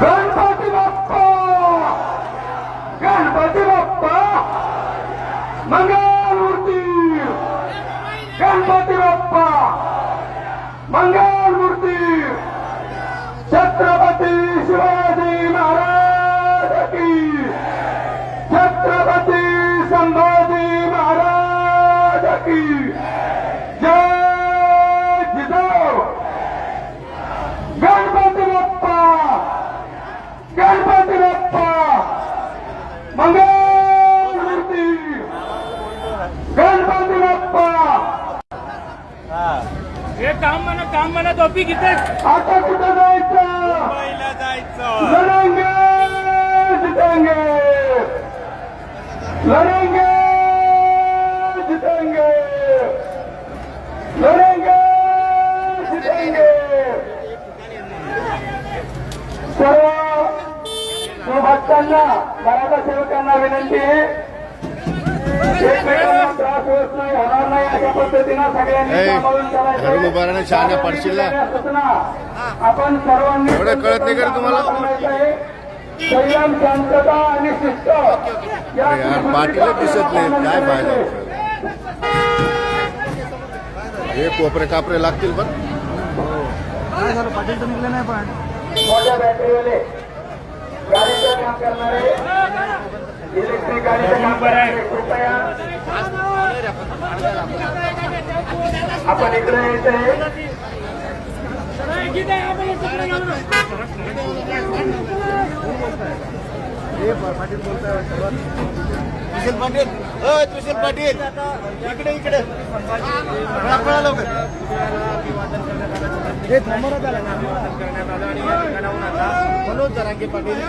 गणपती बाप्पा गणपती बाप्पा मंगलमूर्ती गणपती बाप्पा मंगलमूर्ती छत्रपती शिवाजी महाराज की छत्रपती संभाजी महाराज की जय जिजाऊ गणपती बाप्पा गणपती बाप्पा मंगलमूर्ती गणपती बाप्पा हे काम म्हणा टॉपिक इथे आता कुठं जायचं पहिला जायचं लढेंगे जितेंगे लढेंगे जितेंगे लढेंगे जितेंगे सर्व भक्तांना मराठा सेवकांना विनंती आहे एकमेकांना त्रास होत नाही होणार नाही अशा पद्धतीनं सगळ्यांनी सांभाळून घरून उभा राहणं शहाण्या पडशील ना. आपण सर्वांनी एवढं कळत नाही का रे तुम्हाला? संयम शांतता आणि शिस्त यार पाटीलच दिसत नाही काय फायदा हे कोपरे कापरे लागतील पण काय झालं पाटील तर निघले नाही पण मोठ्या बॅटरीवाले गाडीचं काम करणारे इलेक्ट्रिक गाडीचं काम करणारे कृपया आपण इकडे यायचंय तुषार पाटील तुषार पाटील इकडे इकडे हे थांबवण्यात आलं करण्यात आलं आणि या ठिकाणाहून आता मनोज जरांगे पाटील